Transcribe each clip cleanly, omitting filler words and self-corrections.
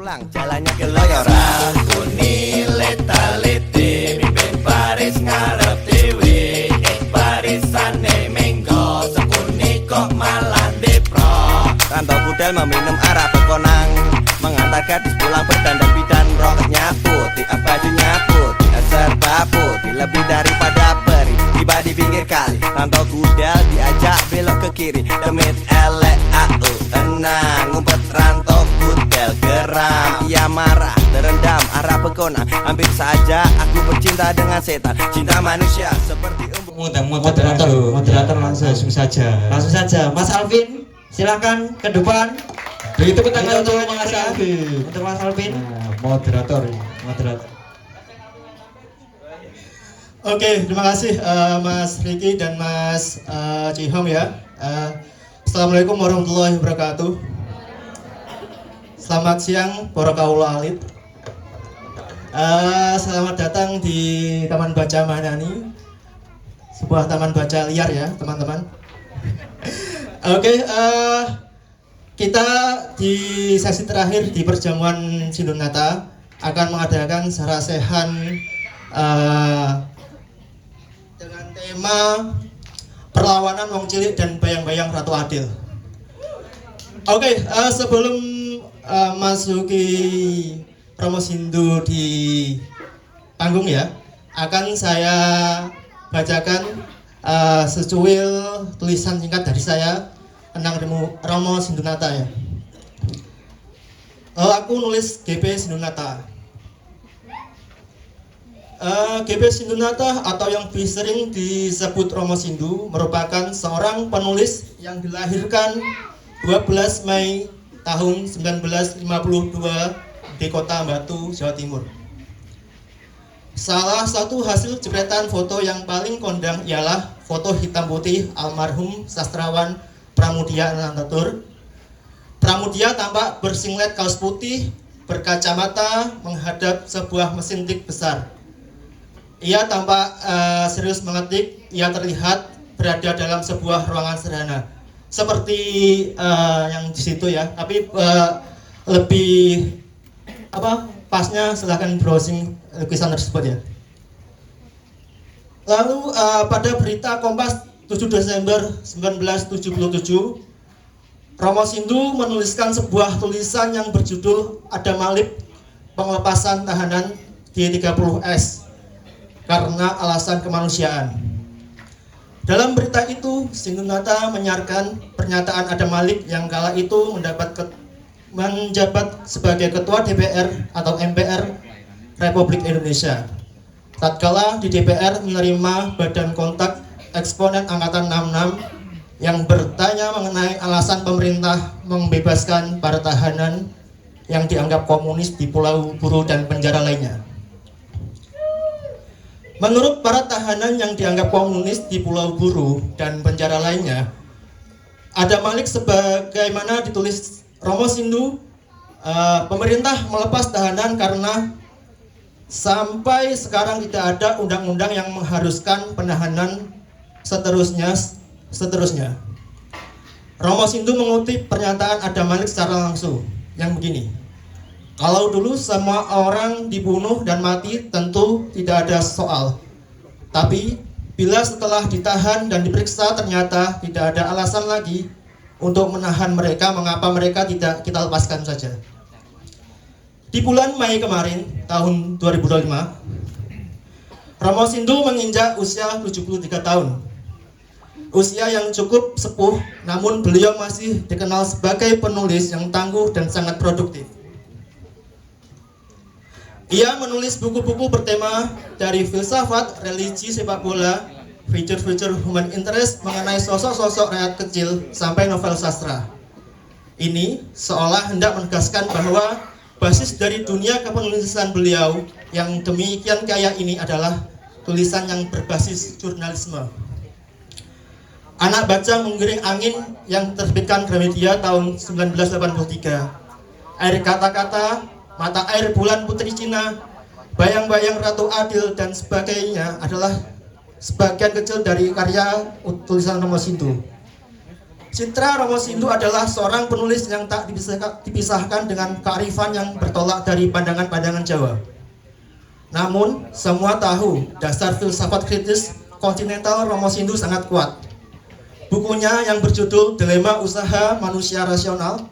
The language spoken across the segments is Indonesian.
berulang jalannya keloyoran. Kuni leta-lete mimpin baris ngarep dewe. Barisane menggo sekuni kok malah depro. Rantau kudel meminum arak bekonang, mengantar gadis pulang berdandan bidan. Rokok nyapu, tiap bajunya putih, serba putih lebih daripada peri. Tiba di pinggir kali, rantau kudel diajak belok ke kiri. Demit elek au tenang, ngumpet rantau kudel geram. Ia marah, terendam arah bekonang. Hampir saja aku bercinta dengan setan. Cinta manusia seperti Moderator langsung saja. Mas Alvin, silakan ke depan. Beri tepuk tangan Untuk untuk Mas Alvin. Untuk Mas Alvin. Nah, moderator. Oke, terima kasih Mas Riki dan Mas Cihom ya. Assalamualaikum warahmatullahi wabarakatuh. Selamat siang para kaula alit. Selamat datang di Taman Baca Manani, sebuah taman baca liar ya teman-teman. Oke, kita di sesi terakhir di perjamuan Sindunata akan mengadakan sarasehan dengan tema perlawanan wong cilik dan bayang-bayang Ratu Adil. Oke, sebelum masuki promo Sindu di panggung ya, akan saya bacakan secuil tulisan singkat dari saya tentang Romo Sindunata ya. Aku nulis GP Sindunata. GP Sindunata atau yang lebih sering disebut Romo Sindu merupakan seorang penulis yang dilahirkan 12 Mei tahun 1952 di Kota Batu, Jawa Timur. Salah satu hasil jepretan foto yang paling kondang ialah foto hitam putih almarhum sastrawan Pramudia Anantatur. Pramudia tampak bersinglet kaos putih, berkacamata menghadap sebuah mesin tik besar. Ia tampak serius mengetik. Ia terlihat berada dalam sebuah ruangan sederhana, seperti yang di situ ya. Tapi lebih pasnya silahkan browsing lukisan tersebut ya. Lalu pada berita Kompas 7 Desember 1977, Romo Sindu menuliskan sebuah tulisan yang berjudul Ada Malib Penglepasan Tahanan di 30S karena alasan kemanusiaan. Dalam berita itu, Sindunata menyiarkan pernyataan Ada Malik yang kala itu menjabat sebagai Ketua DPR atau MPR Republik Indonesia. Tatkala di DPR menerima badan kontak eksponen Angkatan 66 yang bertanya mengenai alasan pemerintah membebaskan para tahanan yang dianggap komunis di Pulau Buru dan penjara lainnya. Menurut para tahanan yang dianggap komunis di Pulau Buru dan penjara lainnya, Ada Malik sebagaimana ditulis Romo Sindu, pemerintah melepas tahanan karena sampai sekarang tidak ada undang-undang yang mengharuskan penahanan seterusnya. Romo Sindu mengutip pernyataan Ada Malik secara langsung yang begini. Kalau dulu semua orang dibunuh dan mati tentu tidak ada soal. Tapi bila setelah ditahan dan diperiksa ternyata tidak ada alasan lagi untuk menahan mereka, mengapa mereka tidak kita lepaskan saja. Di bulan Mei kemarin, tahun 2025, Romo Sindu menginjak usia 73 tahun. Usia yang cukup sepuh, namun beliau masih dikenal sebagai penulis yang tangguh dan sangat produktif. Ia menulis buku-buku bertema dari filsafat, religi, sepak bola, feature human interest mengenai sosok-sosok rakyat kecil sampai novel sastra. Ini seolah hendak menegaskan bahwa basis dari dunia kepenulisan beliau yang demikian kaya ini adalah tulisan yang berbasis jurnalisme. Anak Baca Menggiring Angin yang terbitkan Gramedia tahun 1983. Air Kata-Kata, Mata Air Bulan Putri Cina, Bayang-Bayang Ratu Adil dan sebagainya adalah sebagian kecil dari karya tulisan Romo Sindu. Citra Romo Sindu adalah seorang penulis yang tak dipisahkan dengan kearifan yang bertolak dari pandangan-pandangan Jawa. Namun, semua tahu dasar filsafat kritis kontinental Romo Sindu sangat kuat. Bukunya yang berjudul Dilema Usaha Manusia Rasional,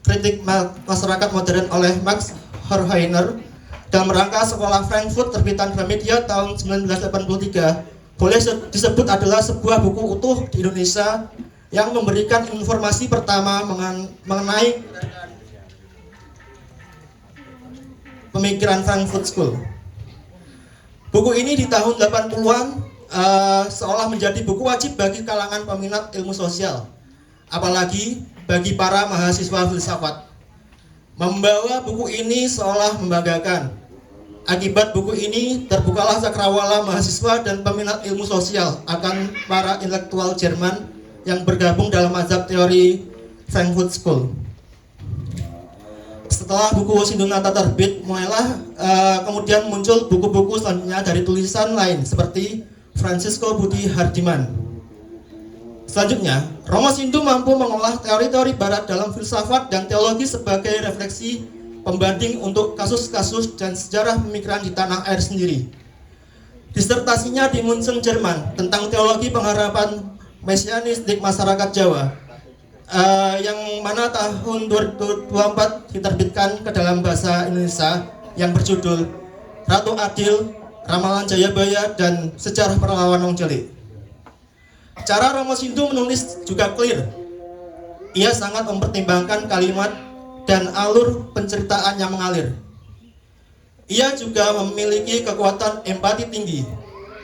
Kritik Masyarakat Modern oleh Max Horkheimer dalam rangka Sekolah Frankfurt terbitan Gramedia tahun 1983 boleh disebut adalah sebuah buku utuh di Indonesia yang memberikan informasi pertama mengenai pemikiran Frankfurt School. Buku ini di tahun 80-an seolah menjadi buku wajib bagi kalangan peminat ilmu sosial, apalagi bagi para mahasiswa filsafat. Membawa buku ini seolah membanggakan. Akibat buku ini terbukalah cakrawala mahasiswa dan peminat ilmu sosial akan para intelektual Jerman yang bergabung dalam mazhab teori Frankfurt School. Setelah buku Sindunata terbit, mulailah kemudian muncul buku-buku selanjutnya dari tulisan lain seperti Francisco Budi Hardiman. Selanjutnya, Romo Sindu mampu mengolah teori-teori barat dalam filsafat dan teologi sebagai refleksi pembanding untuk kasus-kasus dan sejarah pemikiran di tanah air sendiri. Disertasinya di Munchen, Jerman tentang teologi pengharapan mesianis di masyarakat Jawa, yang mana tahun 2024 diterbitkan ke dalam bahasa Indonesia yang berjudul Ratu Adil, Ramalan Jayabaya, dan Sejarah Perlawanan Wong Cilik. Cara Romo Sindu menulis juga clear. Ia sangat mempertimbangkan kalimat dan alur penceritaan yang mengalir. Ia juga memiliki kekuatan empati tinggi.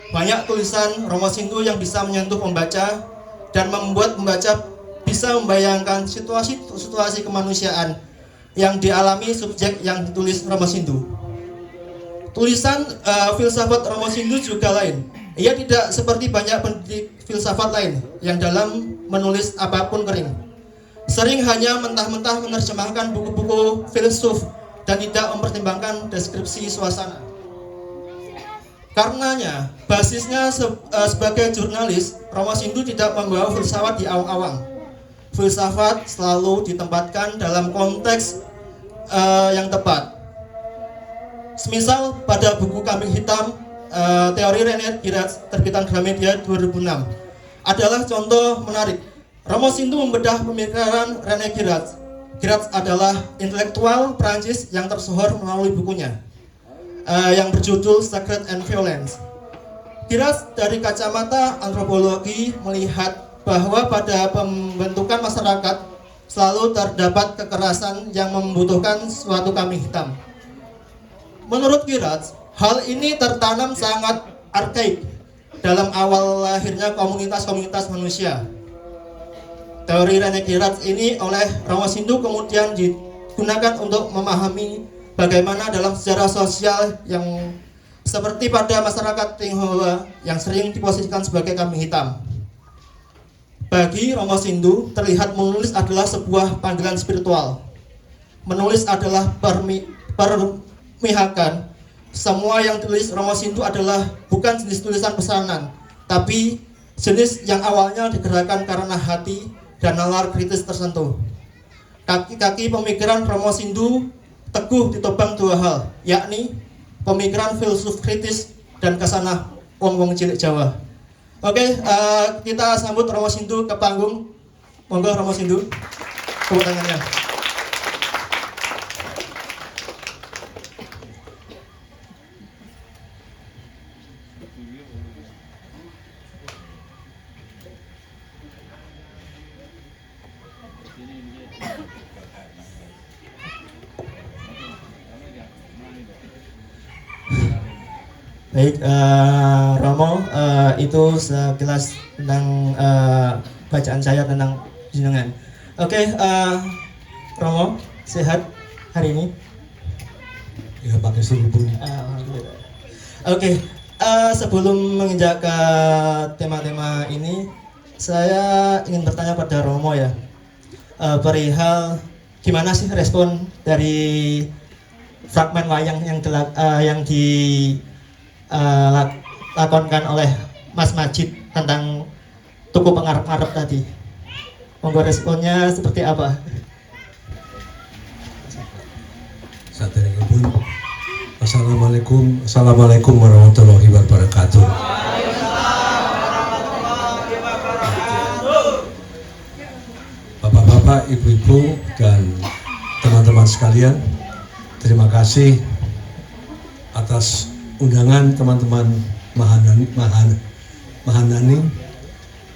Banyak tulisan Romo Sindu yang bisa menyentuh pembaca dan membuat pembaca bisa membayangkan situasi kemanusiaan yang dialami subjek yang ditulis Romo Sindu. Tulisan filsafat Romo Sindu juga lain. Ia tidak seperti banyak pendidik filsafat lain yang dalam menulis apapun kering. Sering hanya mentah-mentah menerjemahkan buku-buku filsuf dan tidak mempertimbangkan deskripsi suasana. Karenanya, basisnya sebagai jurnalis, Romo Sindu tidak membawa filsafat di awang-awang. Filsafat selalu ditempatkan dalam konteks yang tepat. Semisal pada buku Kambing Hitam, teori René Girard terbitan Gramedia 2006 adalah contoh menarik. Romo Sindu membedah pemikiran René Girard. Girard adalah intelektual Prancis yang tersohor melalui bukunya yang berjudul Sacred and Violence. Girard dari kacamata antropologi melihat bahwa pada pembentukan masyarakat selalu terdapat kekerasan yang membutuhkan suatu kambing hitam. Menurut Girard, hal ini tertanam sangat arkaik dalam awal lahirnya komunitas-komunitas manusia. Teori René Girard ini oleh Romo Sindu kemudian digunakan untuk memahami bagaimana dalam sejarah sosial yang seperti pada masyarakat Tionghoa yang sering diposisikan sebagai kambing hitam. Bagi Romo Sindu, terlihat menulis adalah sebuah panggilan spiritual. Menulis adalah permihakan. Semua yang ditulis Romo Sindu adalah bukan jenis tulisan pesanan, tapi jenis yang awalnya digerakkan karena hati dan nalar kritis tersentuh. Kaki-kaki pemikiran Romo Sindu teguh ditopang dua hal, yakni pemikiran filsuf kritis dan kasanah wong-wong cilik Jawa. Oke, kita sambut Romo Sindu ke panggung. Monggo Romo Sindu, tepuk tangannya. Baik, Romo, itu sekilas tentang bacaan saya tentang jenengan. Oke, Romo, sehat hari ini? Ya pakai serubung. Oke, sebelum menginjak ke tema-tema ini, saya ingin bertanya pada Romo ya, perihal gimana sih respon dari fragmen wayang yang dilakonkan oleh Mas Majid tentang tuku pengarep-arep tadi. Monggo responnya seperti apa? Saderengipun Assalamualaikum warahmatullahi wabarakatuh. Bapak-bapak, ibu-ibu, dan teman-teman sekalian, terima kasih atas undangan teman-teman Mahanani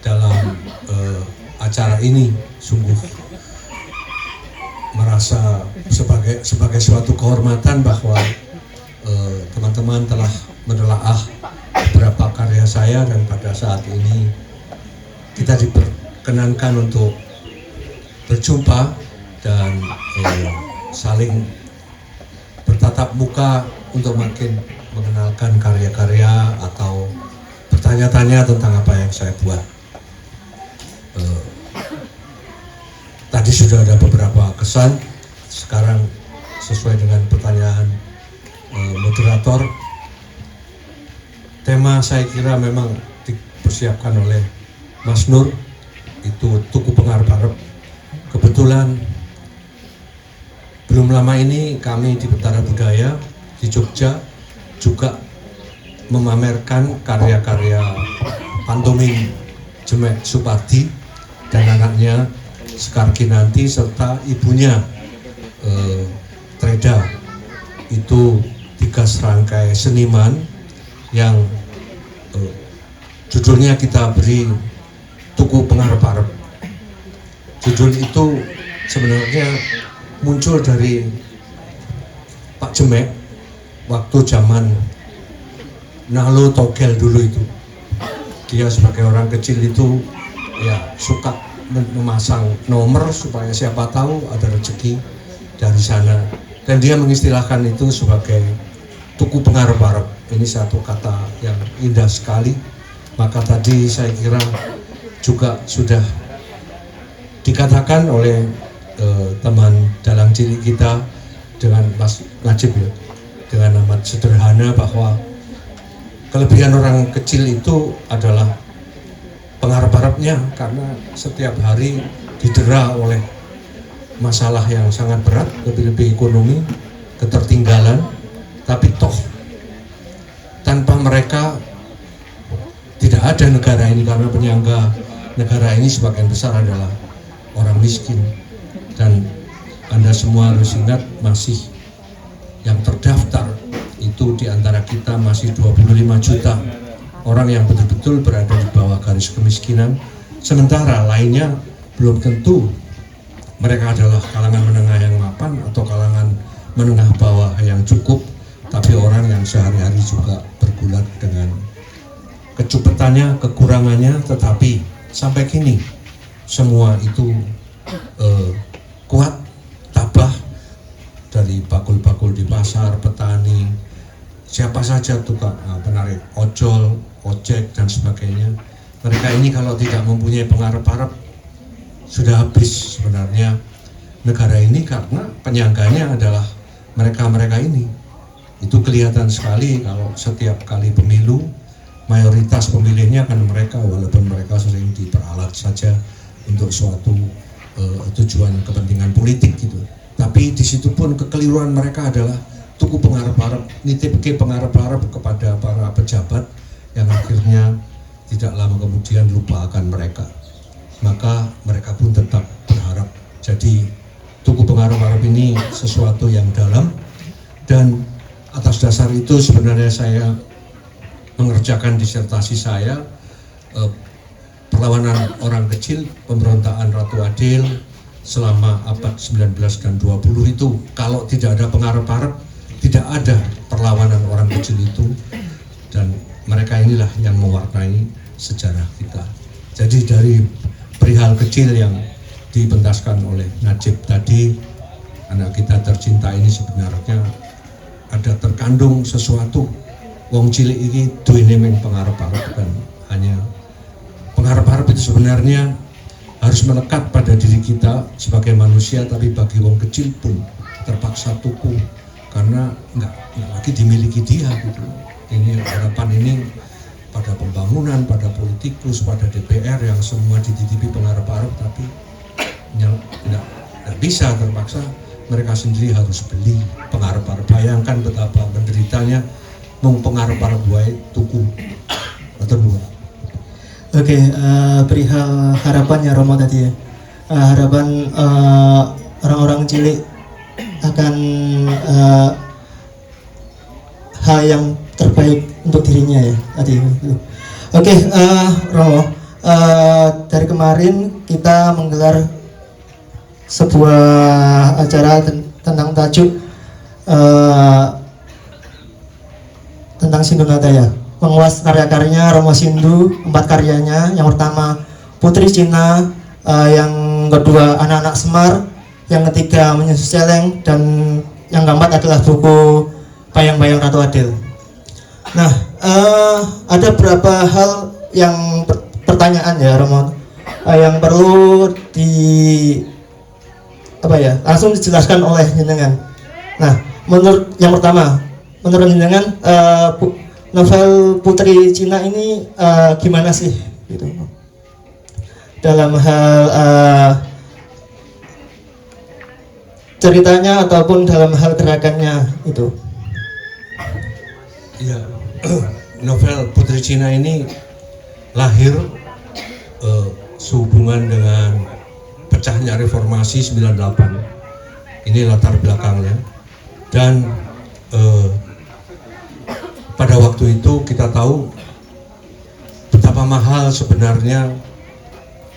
dalam acara ini. Sungguh merasa sebagai suatu kehormatan bahwa teman-teman telah menelaah beberapa karya saya, dan pada saat ini kita diperkenankan untuk berjumpa dan saling bertatap muka untuk makin mengenalkan karya-karya atau bertanya-tanya tentang apa yang saya buat. Tadi sudah ada beberapa kesan, sekarang sesuai dengan pertanyaan moderator, tema saya kira memang dipersiapkan oleh Mas Nur, itu Tugu Pengarep-arep. Kebetulan belum lama ini kami di Betara Budaya di Jogja juga memamerkan karya-karya pantomim Jemek Supardi dan anaknya Sekar Kinanti serta ibunya Treda. Itu 3 serangkai seniman yang judulnya kita beri Tugu Pengarep-arep. Judul itu sebenarnya muncul dari Pak Jemek waktu zaman Nalo Togel dulu itu. Dia sebagai orang kecil itu ya suka memasang nomor supaya siapa tahu ada rezeki dari sana. Dan dia mengistilahkan itu sebagai Tugu Pengarep-arep. Ini satu kata yang indah sekali. Maka tadi saya kira juga sudah dikatakan oleh teman dalang cilik kita dengan Mas Najib ya, dengan amat sederhana bahwa kelebihan orang kecil itu adalah pengarep-arepnya, karena setiap hari didera oleh masalah yang sangat berat, lebih-lebih ekonomi, ketertinggalan, tapi toh tanpa mereka tidak ada negara ini, karena penyangga negara ini sebagian besar adalah orang miskin. Dan Anda semua harus ingat, masih yang terdaftar itu di antara kita masih 25 juta orang yang betul-betul berada di bawah garis kemiskinan, sementara lainnya belum tentu mereka adalah kalangan menengah yang mapan atau kalangan menengah bawah yang cukup, tapi orang yang sehari-hari juga bergulat dengan kecupetannya, kekurangannya, tetapi sampai kini semua itu kuat, tabah, dari bakul-bakul di pasar, petani, siapa saja tukang penarik ojol, ojek dan sebagainya. Mereka ini kalau tidak mempunyai pengarep-arep sudah habis sebenarnya negara ini, karena penyangganya adalah mereka-mereka ini. Itu kelihatan sekali kalau setiap kali pemilu mayoritas pemilihnya kan mereka, walaupun mereka sering diperalat saja untuk suatu tujuan kepentingan politik gitu. Tapi di situ pun kekeliruan mereka adalah tuku pengarep-arep, nitipke pengarep-arep kepada para pejabat yang akhirnya tidak lama kemudian lupa akan mereka. Maka mereka pun tetap berharap. Jadi tuku pengarep-arep ini sesuatu yang dalam, dan atas dasar itu sebenarnya saya mengerjakan disertasi saya perlawanan orang kecil, pemberontakan Ratu Adil selama abad 19 dan 20 itu. Kalau tidak ada pengarep-arep, tidak ada perlawanan orang kecil itu, dan mereka inilah yang mewarnai sejarah kita. Jadi dari perihal kecil yang dipentaskan oleh Najib tadi, anak kita tercinta ini sebenarnya ada terkandung sesuatu. Wong cilik ini duwene men pengarep-arep, bukan hanya pengarep-arep itu sebenarnya harus melekat pada diri kita sebagai manusia, tapi bagi wong kecil pun terpaksa tuku karena nggak lagi dimiliki dia gitu. Ini harapan ini pada pembangunan, pada politikus, pada DPR yang semua dititipi pengarep-arep, tapi tidak bisa, terpaksa mereka sendiri harus beli pengarep-arep. Bayangkan betapa menderitanya mung pengarep-arep wae tuku. Oke, perihal harapannya Romo tadi ya, harapan orang-orang cilik akan hal yang terbaik untuk dirinya ya tadi. Oke, Romo, dari kemarin kita menggelar sebuah acara tentang tajuk tentang Sindungataya, menguas karya-karyanya Romo Sindu, 4 karyanya. Yang pertama Putri Cina, yang kedua Anak-anak Semar, yang ketiga Menyusul Celeng, dan yang keempat adalah buku Bayang-Bayang Ratu Adil. Nah, ada beberapa hal yang pertanyaan ya Romo, yang perlu langsung dijelaskan oleh jenengan. Nah, menurut yang pertama, menurut jenengan novel Putri Cina ini gimana sih gitu, dalam hal ceritanya ataupun dalam hal gerakannya itu? Ya, novel Putri Cina ini lahir sehubungan dengan pecahnya reformasi 98. Ini latar belakangnya. Dan pada waktu itu kita tahu betapa mahal sebenarnya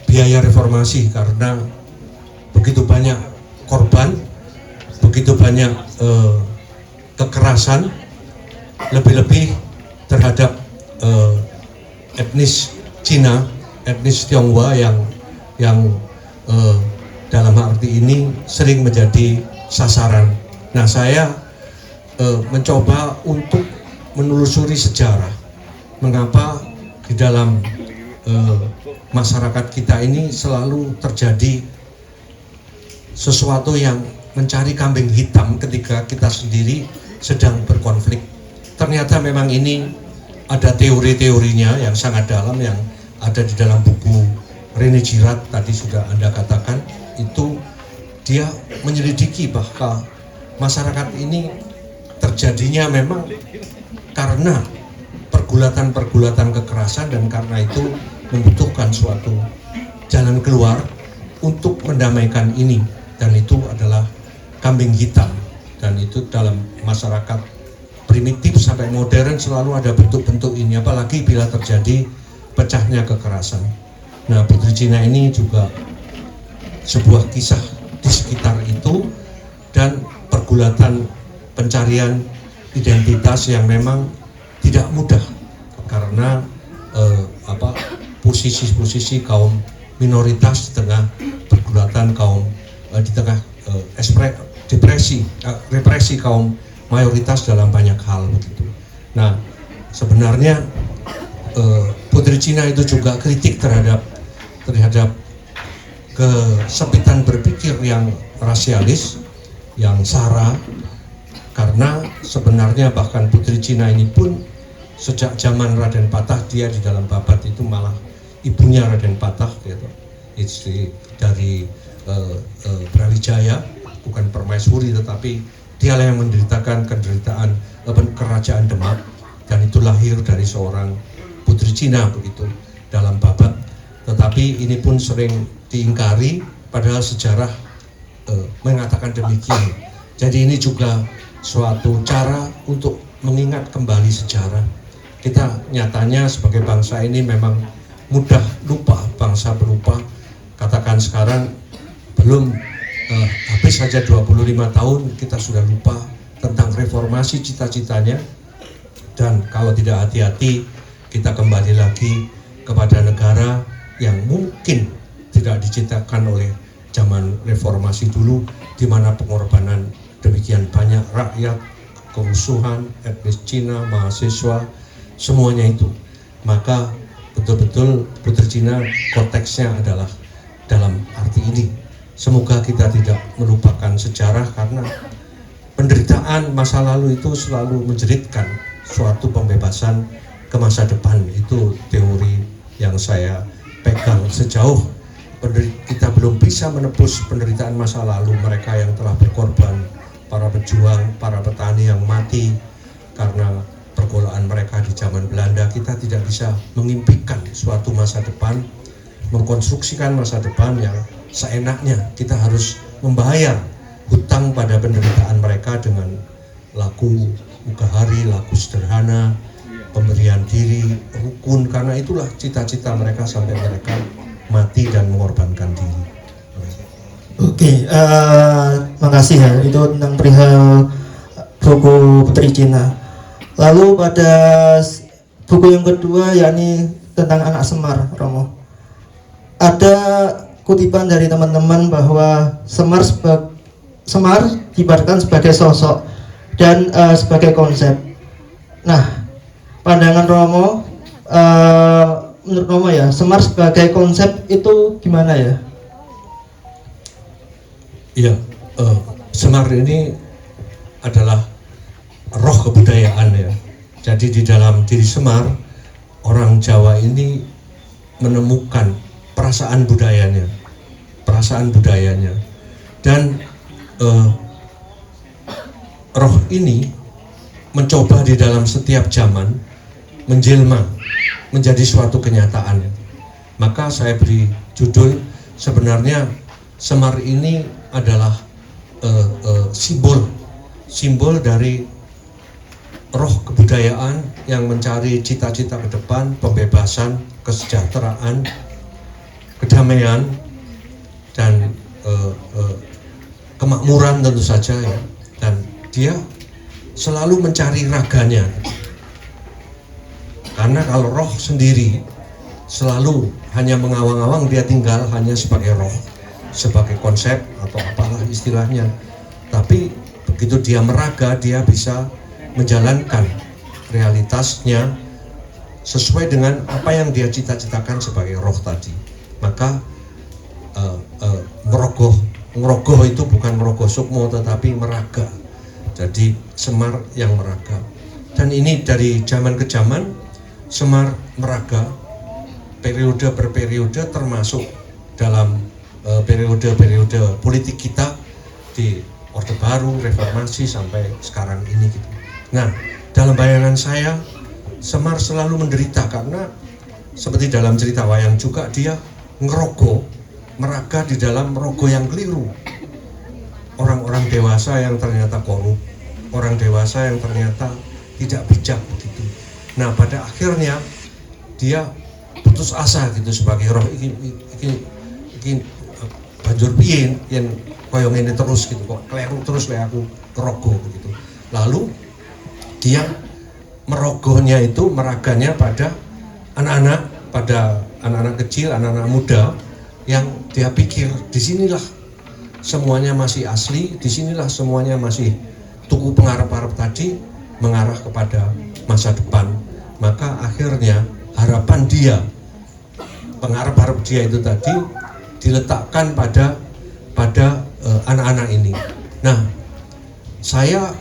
biaya reformasi, karena begitu banyak korban, begitu banyak kekerasan, lebih-lebih terhadap etnis Cina, etnis Tionghoa yang dalam arti ini sering menjadi sasaran. Nah, saya mencoba untuk menelusuri sejarah, mengapa di dalam masyarakat kita ini selalu terjadi sesuatu yang mencari kambing hitam ketika kita sendiri sedang berkonflik. Ternyata memang ini ada teori-teorinya yang sangat dalam, yang ada di dalam buku Rene Girard tadi sudah Anda katakan. Itu dia menyelidiki bahwa masyarakat ini terjadinya memang karena pergulatan-pergulatan kekerasan, dan karena itu membutuhkan suatu jalan keluar untuk mendamaikan ini, dan itu adalah kambing hitam. Dan itu dalam masyarakat primitif sampai modern selalu ada bentuk-bentuk ini, apalagi bila terjadi pecahnya kekerasan. Nah, Putri Cina ini juga sebuah kisah di sekitar itu, dan pergulatan pencarian identitas yang memang tidak mudah, karena posisi-posisi kaum minoritas di tengah pergulatan kaum di tengah represi kaum mayoritas dalam banyak hal begitu. Nah, sebenarnya Putri Cina itu juga kritik terhadap kesempitan berpikir yang rasialis, yang sara, karena sebenarnya bahkan Putri Cina ini pun sejak zaman Raden Patah, dia di dalam babat itu malah ibunya Raden Patah gitu, istri dari Brawijaya, bukan permaisuri, tetapi dialah yang menderitakan kenderitaan kerajaan Demak, dan itu lahir dari seorang Putri Cina begitu dalam babat. Tetapi ini pun sering diingkari, padahal sejarah mengatakan demikian. Jadi ini juga suatu cara untuk mengingat kembali sejarah. Kita nyatanya sebagai bangsa ini memang mudah lupa, bangsa pelupa. Katakan sekarang belum habis saja 25 tahun kita sudah lupa tentang reformasi cita-citanya, dan kalau tidak hati-hati kita kembali lagi kepada negara yang mungkin tidak diciptakan oleh zaman reformasi dulu, di mana pengorbanan demikian banyak rakyat, kerusuhan, etnis Cina, mahasiswa, semuanya itu. Maka betul-betul Putri Cina konteksnya adalah dalam arti ini. Semoga kita tidak melupakan sejarah, karena penderitaan masa lalu itu selalu menjeritkan suatu pembebasan ke masa depan. Itu teori yang saya pegang sejauh kita belum bisa menebus penderitaan masa lalu mereka yang telah berkorban, para pejuang, para petani yang mati karena pergolakan mereka di zaman Belanda. Kita tidak bisa mengimpikan suatu masa depan, mengkonstruksikan masa depan yang seenaknya. Kita harus membayar hutang pada penderitaan mereka dengan laku mukahari, laku sederhana, pemberian diri, rukun, karena itulah cita-cita mereka sampai mereka mati dan mengorbankan diri. Oke, makasih ya, itu tentang perihal buku Putri Cina. Lalu pada buku yang kedua, yakni tentang anak Semar, Romo. Ada kutipan dari teman-teman bahwa Semar diibaratkan sebagai sosok dan sebagai konsep. Nah, pandangan Romo, menurut Romo ya, Semar sebagai konsep itu gimana ya? Iya, Semar ini adalah roh kebudayaan ya. Jadi di dalam diri Semar, orang Jawa ini menemukan perasaan budayanya, dan roh ini mencoba di dalam setiap zaman menjelma menjadi suatu kenyataan. Maka saya beri judul, sebenarnya Semar ini adalah simbol dari roh kebudayaan yang mencari cita-cita ke depan, pembebasan, kesejahteraan, kedamaian, dan kemakmuran tentu saja ya. Dan dia selalu mencari raganya, karena kalau roh sendiri selalu hanya mengawang-awang, dia tinggal hanya sebagai roh, sebagai konsep atau apalah istilahnya. Tapi begitu dia meraga, dia bisa menjalankan realitasnya sesuai dengan apa yang dia cita-citakan sebagai roh tadi. Maka merogoh itu bukan merogoh sukmo, tetapi meraga. Jadi Semar yang meraga. Dan ini dari zaman ke zaman Semar meraga, periode per periode, termasuk dalam periode-periode politik kita di Orde Baru, Reformasi sampai sekarang ini gitu. Nah, dalam bayangan saya Semar selalu menderita karena seperti dalam cerita wayang juga, dia meraga di dalam merogoh yang keliru. Orang-orang dewasa yang ternyata korup, orang dewasa yang ternyata tidak bijak begitu. Nah, pada akhirnya dia putus asa gitu sebagai roh iki banjur piye yen koyo ngene terus gitu, kok kleru terus lek aku merogoh begitu. Lalu dia merogohnya itu, meraganya pada anak-anak kecil, anak-anak muda yang dia pikir disinilah semuanya masih asli, disinilah semuanya masih tugu pengarap-arap tadi mengarah kepada masa depan. Maka akhirnya harapan dia, pengarap-arap dia itu tadi diletakkan pada anak-anak ini. Nah, saya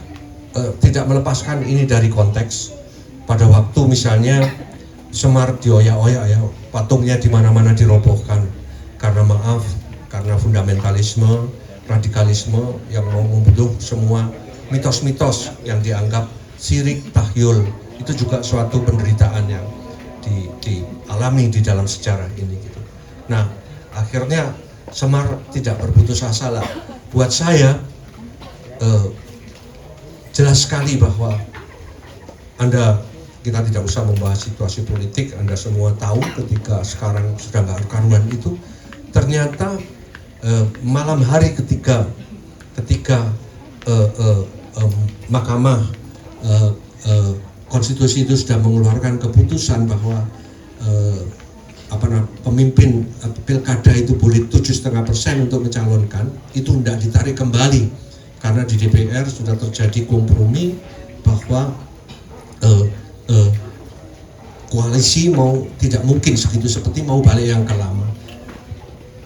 tidak melepaskan ini dari konteks. Pada waktu misalnya Semar dioyak-oyak ya, patungnya di mana-mana dirobohkan karena fundamentalisme, radikalisme yang mau membunuh semua mitos-mitos yang dianggap syirik, tahyul. Itu juga suatu penderitaan yang dialami di dalam sejarah ini gitu. Nah, akhirnya Semar tidak berputus asa lah. Buat saya jelas sekali bahwa kita tidak usah membahas situasi politik. Anda semua tahu ketika sekarang sudah nggak karuan itu, ternyata malam hari ketika Mahkamah Konstitusi itu sudah mengeluarkan keputusan bahwa pemimpin pilkada itu boleh 7,5% untuk mencalonkan, itu tidak ditarik kembali karena di DPR sudah terjadi kompromi bahwa koalisi tidak mungkin segitu, seperti mau balik yang ke lama.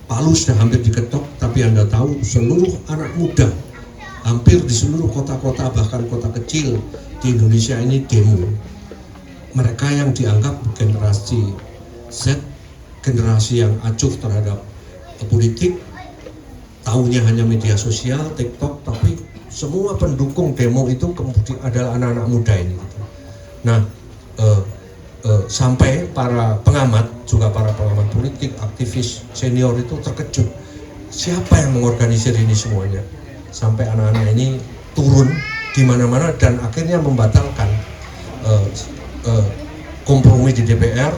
Palu sudah hampir diketok, tapi Anda tahu seluruh anak muda hampir di seluruh kota-kota, bahkan kota kecil di Indonesia ini demo. Mereka yang dianggap generasi Z, generasi yang acuh terhadap politik, tahunya hanya media sosial, TikTok, tapi semua pendukung demo itu kemudian adalah anak-anak muda ini. Gitu. Nah, sampai para pengamat, juga para pengamat politik, aktivis senior itu terkejut. Siapa yang mengorganisir ini semuanya? Sampai anak-anak ini turun di mana-mana dan akhirnya membatalkan kompromi di DPR,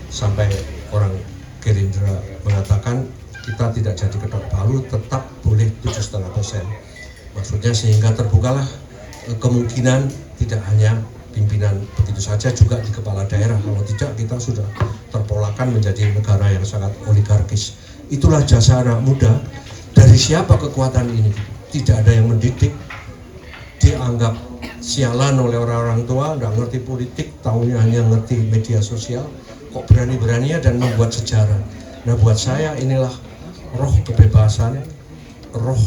sampai orang Gerindra mengatakan kita tidak jadi ketok palu, tetap boleh 7,5%. Maksudnya sehingga terbukalah kemungkinan tidak hanya pimpinan begitu saja, juga di kepala daerah. Kalau tidak, kita sudah terpolakan menjadi negara yang sangat oligarkis. Itulah jasa anak muda. Dari siapa kekuatan ini? Tidak ada yang mendidik, dianggap sialan oleh orang-orang tua, nggak ngerti politik, taunya hanya ngerti media sosial, kok berani-beraninya dan membuat sejarah. Nah, buat saya inilah roh kebebasan, roh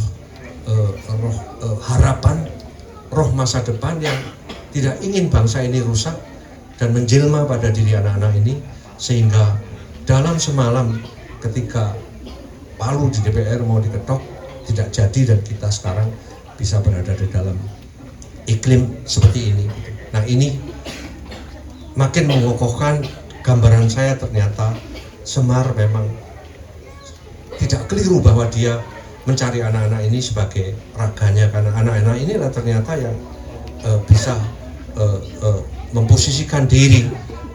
harapan, roh masa depan yang tidak ingin bangsa ini rusak dan menjelma pada diri anak-anak ini, sehingga dalam semalam ketika palu di DPR mau diketok tidak jadi dan kita sekarang bisa berada di dalam iklim seperti ini. Nah, ini makin mengokohkan gambaran saya, ternyata Semar memang tidak keliru bahwa dia mencari anak-anak ini sebagai raganya, karena anak-anak inilah ternyata yang bisa memposisikan diri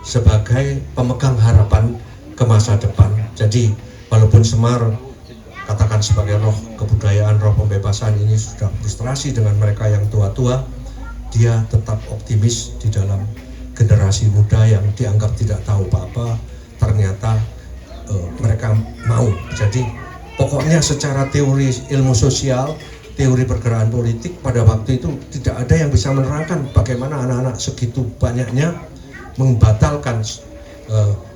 sebagai pemegang harapan ke masa depan. Jadi walaupun Semar katakan sebagai roh kebudayaan, roh pembebasan ini sudah frustrasi dengan mereka yang tua-tua, dia tetap optimis di dalam generasi muda yang dianggap tidak tahu apa-apa, ternyata mereka mau. Jadi pokoknya secara teori ilmu sosial, teori pergerakan politik pada waktu itu tidak ada yang bisa menerangkan bagaimana anak-anak segitu banyaknya membatalkan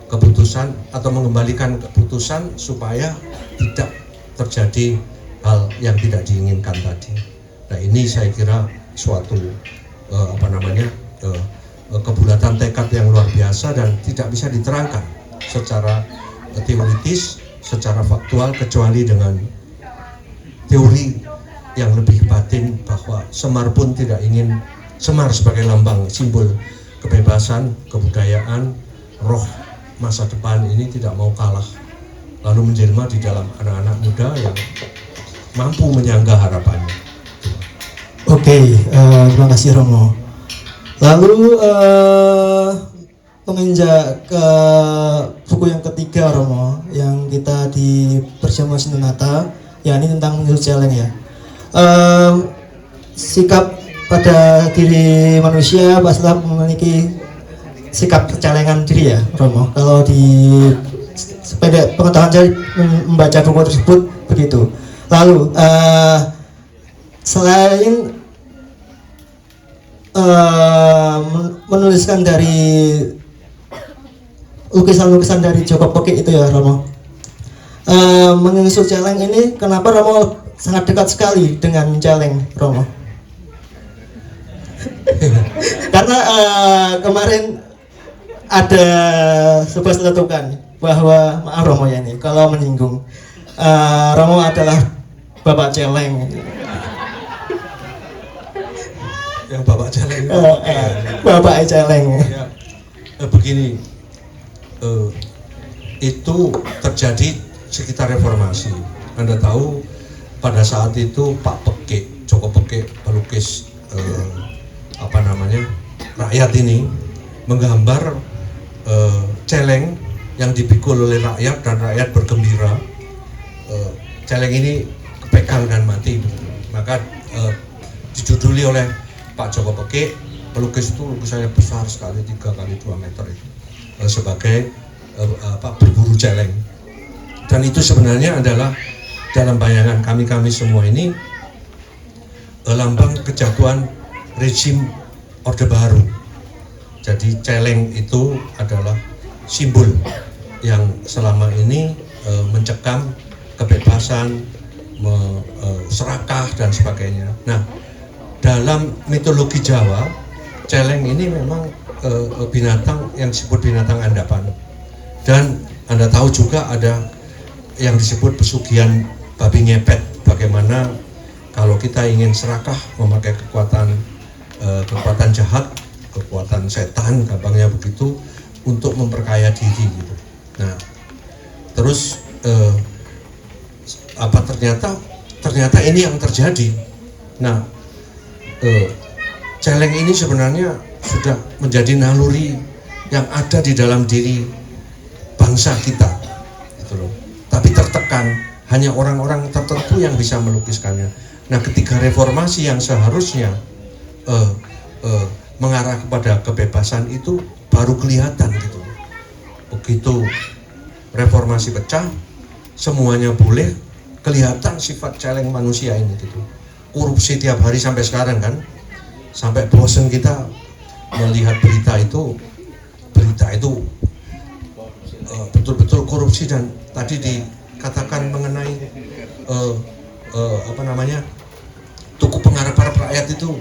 keputusan atau mengembalikan keputusan supaya tidak terjadi hal yang tidak diinginkan tadi. Nah, ini saya kira suatu kebulatan tekad yang luar biasa dan tidak bisa diterangkan secara teoritis, secara faktual, kecuali dengan teori yang lebih batin, bahwa Semar pun tidak ingin Semar sebagai lambang simbol kebebasan, kebudayaan, roh masa depan ini tidak mau kalah, lalu menjelma di dalam anak-anak muda yang mampu menyangga harapannya. Oke, terima kasih Romo. Lalu menginjak ke buku yang ketiga Romo, yang kita di Perjamuan Sinunata, ya ini tentang New Challenge ya. Sikap pada diri manusia pastilah memiliki sikap kecalengan diri ya Romo. Kalau di sepeda pengetahuan saya membaca buku tersebut begitu. Lalu selain menuliskan dari lukisan-lukisan dari Joko Pekik itu ya Romo, menyusul Celeng ini kenapa Romo sangat dekat sekali dengan Celeng Romo? Karena kemarin ada sebuah celetukan bahwa, maaf Romo ya ini kalau menyinggung, Romo adalah Bapak Celeng. Yang Bapak Celeng, Bapak Celeng. Ya, begini, itu terjadi sekitar reformasi. Anda tahu pada saat itu Pak Pekik, Joko Pekik, pelukis rakyat ini menggambar celeng yang dipikul oleh rakyat dan rakyat bergembira. Celeng ini kepegang dan mati. Maka dijuduli oleh Pak Joko Pekik, pelukis itu lukisannya besar sekali, 3 kali 2 meter itu, sebagai berburu celeng. Dan itu sebenarnya adalah dalam bayangan kami semua ini lambang kejatuhan rezim Orde Baru. Jadi celeng itu adalah simbol yang selama ini mencekam kebebasan, serakah dan sebagainya. Nah, dalam mitologi Jawa, celeng ini memang binatang yang disebut binatang andapan. Dan Anda tahu juga ada yang disebut pesugihan babi ngepet. Bagaimana kalau kita ingin serakah memakai kekuatan jahat, kekuatan setan, gampangnya begitu, untuk memperkaya diri gitu. Nah, terus ternyata ini yang terjadi. Nah, celeng ini sebenarnya sudah menjadi naluri yang ada di dalam diri bangsa kita, gitu loh. Tapi tertekan, hanya orang-orang tertentu yang bisa melukiskannya. Nah, ketika reformasi yang seharusnya mengarah kepada kebebasan itu baru kelihatan gitu. Begitu reformasi pecah, semuanya boleh, kelihatan sifat celeng manusia ini gitu. Korupsi tiap hari sampai sekarang kan, sampai bosen kita melihat berita itu betul-betul korupsi. Dan tadi dikatakan mengenai tuku pengharap-harap rakyat itu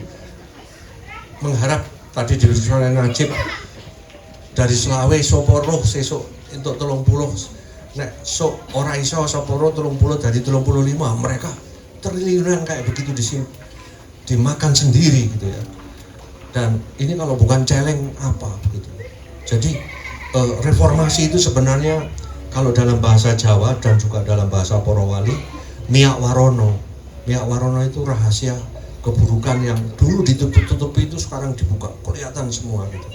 mengharap, tadi diberikan oleh Najib, dari Selawe soporo sesuk untuk 30, nek sok ora iso soporo 30 dari 35, mereka triliunan kayak begitu di sini dimakan sendiri gitu ya. Dan ini kalau bukan celeng apa gitu. Jadi reformasi itu sebenarnya kalau dalam bahasa Jawa dan juga dalam bahasa Porowali, miak warono. Miak warono itu rahasia keburukan yang dulu ditutup-tutupi itu sekarang dibuka, kelihatan semua gitu.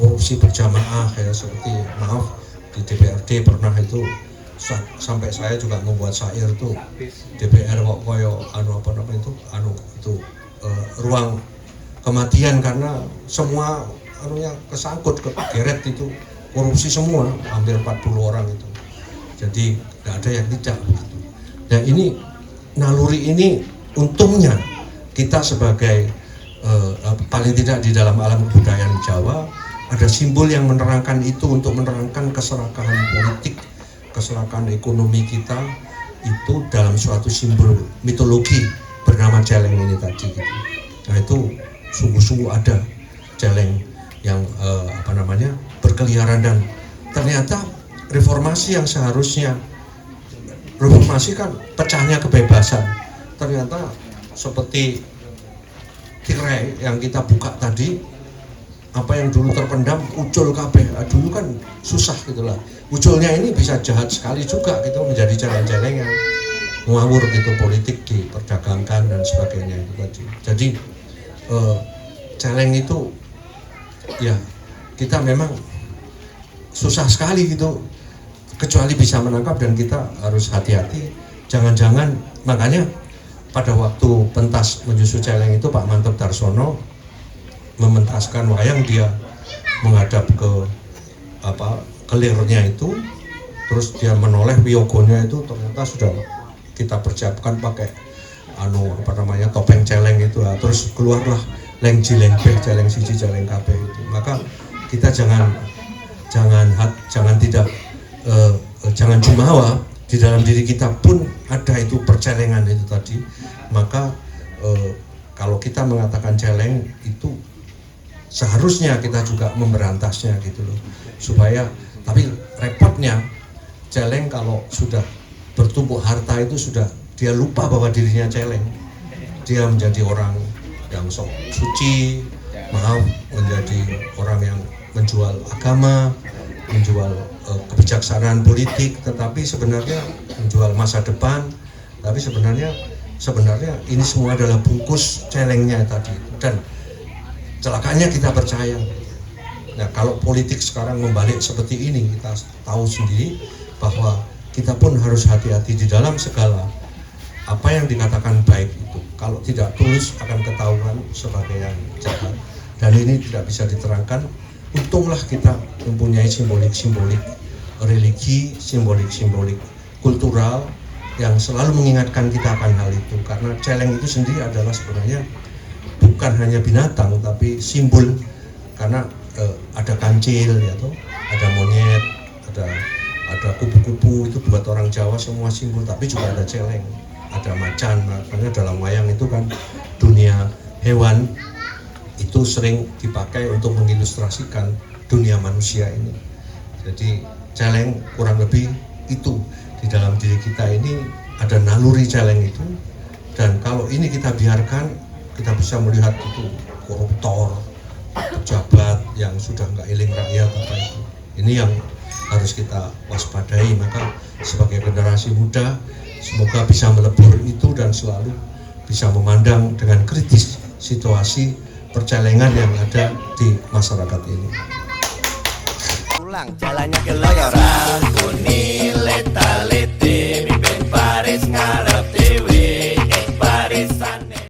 Korupsi berjamaah ya, seperti maaf di DPRD pernah itu sampai saya juga membuat syair tuh, DPR kok koyo ruang kematian karena semua kesangkut ke geret itu korupsi semua, hampir 40 orang itu. Jadi nggak ada yang tidak begitu. Nah, ini naluri ini untungnya kita sebagai paling tidak di dalam alam kebudayaan Jawa ada simbol yang menerangkan itu, untuk menerangkan keserakahan politik, keserakahan ekonomi kita itu dalam suatu simbol mitologi bernama celeng ini tadi gitu. Nah, itu sungguh-sungguh ada celeng yang berkeliaran. Dan ternyata reformasi yang seharusnya, reformasi kan pecahnya kebebasan, ternyata seperti tirai yang kita buka tadi, apa yang dulu terpendam ucul kabeh. Dulu kan susah gitulah, uculnya ini bisa jahat sekali juga gitu, menjadi celeng-celeng yang ngawur gitu, politik diperdagangkan dan sebagainya itu tadi. Jadi celeng itu ya kita memang susah sekali gitu, kecuali bisa menangkap, dan kita harus hati-hati. Jangan-jangan makanya pada waktu pentas menyusu celeng itu Pak Mantep Darsono mementaskan wayang, dia menghadap ke kelirnya itu, terus dia menoleh wiyogonya itu ternyata sudah kita persiapkan pakai topeng celeng itu, terus keluarlah leng jileng beh, celeng siji celeng kabeh itu. Maka kita jangan jumawa, di dalam diri kita pun ada itu percelengan itu tadi. Maka kalau kita mengatakan celeng itu seharusnya kita juga memberantasnya gitu loh, supaya. Tapi repotnya celeng kalau sudah bertumpuk harta itu sudah dia lupa bahwa dirinya celeng, dia menjadi orang yang sok suci, menjadi orang yang menjual agama, menjual kebijaksanaan politik, tetapi sebenarnya menjual masa depan. Tapi sebenarnya ini semua adalah bungkus celengnya tadi. Dan celakanya kita percaya. Nah, kalau politik sekarang membalik seperti ini, kita tahu sendiri bahwa kita pun harus hati-hati di dalam segala apa yang dikatakan baik itu. Kalau tidak tulus akan ketahuan sebagai yang jahat. Dan ini tidak bisa diterangkan. Untunglah kita mempunyai simbolik-simbolik religi, simbolik-simbolik kultural yang selalu mengingatkan kita akan hal itu. Karena celeng itu sendiri adalah sebenarnya bukan hanya binatang, tapi simbol. Karena ada kancil, ya toh, ada monyet, ada kupu-kupu, itu buat orang Jawa semua simbol. Tapi juga ada celeng, ada macan. Makanya dalam wayang itu kan dunia hewan itu sering dipakai untuk mengilustrasikan dunia manusia ini. Jadi celeng kurang lebih itu di dalam diri kita ini ada naluri celeng itu, dan kalau ini kita biarkan, kita bisa melihat itu koruptor, pejabat yang sudah nggak eling rakyat apa itu. Ini yang harus kita waspadai. Maka sebagai generasi muda, semoga bisa melebur itu dan selalu bisa memandang dengan kritis situasi percelengan yang ada di masyarakat ini. Pulang jalannya keloyoran.